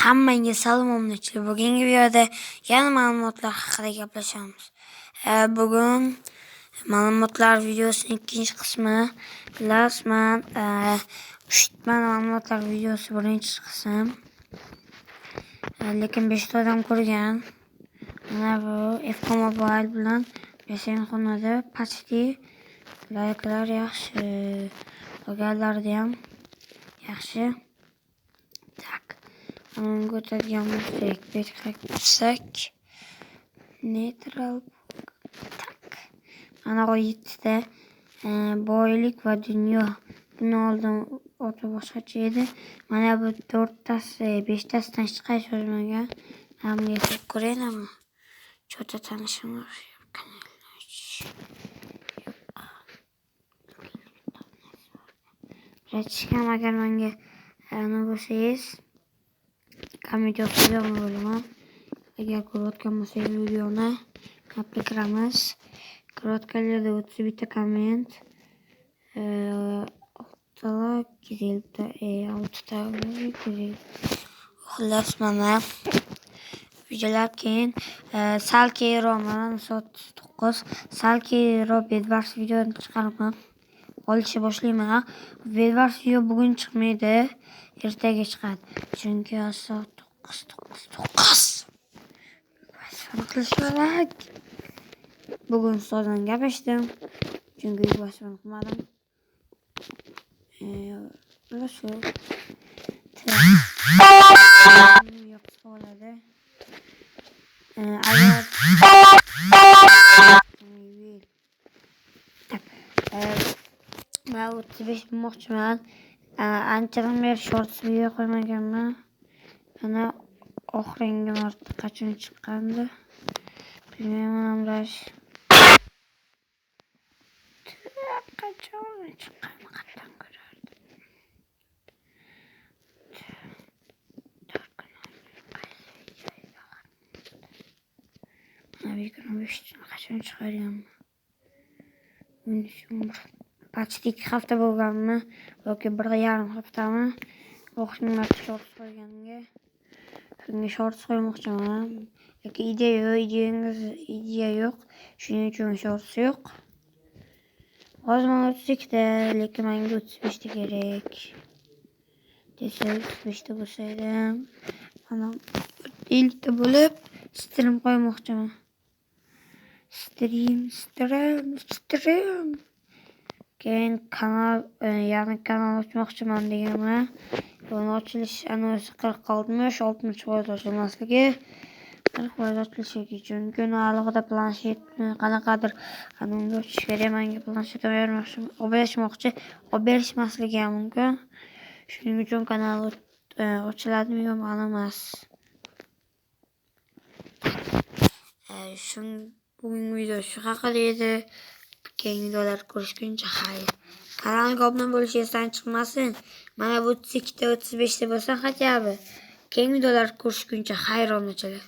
Hammaga salom omlachilar. Bugungi videoda yana ma'lumotlar haqida gaplashamiz. Bugun ma'lumotlar videosining ikkinchi qismi. Bilasizman, ma'lumotlar videosi birinchi qism. Lekin 5 ta odam ko'rgan. Mana bu FK Mobile bilan xonada почти layklar yaxshi. Logolarida ham yaxshi. Tak. Bunga o'tadigan bo'lsak, qilsak neutral. Tak. Mana bu 7 ta boylik va dunyo. Buni oldin o'ti boshqacha edi. Mana bu 4 tasi, 5 tasidan hech qaysi o'zmagan. Hamma yetib ko'raymi? Cho'ta tanishim bor. Rachkam agar menga ana bo'lsangiz komment yozib bo'laman. Agar ko'rayotgan bo'lsangiz videoni qapli kiramiz. Ko'rayotganlarda 30 bitta komment, 6 ta xullas mana videolar keyin sal keyinroq mana soat 9 sal keyinroq Bedwars videoni chiqaraman. Olishni boshlayman. Bedwars video bugun chiqmaydi, ertaga chiqadi. Chunki soat 9. Bugun ustozdan gaplashdim. Chunki boshimni qilmadim. Shu. Yo'q bo'ladi. Agar men 35 bo'lmoqchiman. Anchadan beri shorts video qo'ymaganman. Mana oxirgi marta qachon chiqqandi? Bilmayman. Qachon chiqqanini qatdan ko'rardim. Qachon chiqarganman? Почти 2 hafta bo'lganmi yoki 1,5 haftami? Oxirgi marta shorts qo'yganiga. Shunga shorts qo'ymoqchiman. Lekin ideya yo'q. Shuning uchun shorts yo'q. Hozir mana 32 ta, lekin menga 35 ta kerak. Desa 35 ta bo'lsa edi. Mana 50 ta bo'lib stream qo'ymoqchiman. Stream. Keyin kanal ochmoqchiman deganman. Buni ochilish anonsi 40-60% ochilmasligi. 40% ochilishi chunki alohida planshetni qanaqadir anonga ochish kerak. Menga planshet olib berishmasligi ham mumkin. Shuning uchun kanal ochiladimi yo'q ma'lum emas. Bugungi video shu haqida edi. Keyingi videolar ko'rishguncha xayr. Kanalga obuna bo'lish esdan chiqmasin. Mana bu 32 ta 35 ta bo'lsa xajabi. Keyingi videolar ko'rishguncha xayr onachalar.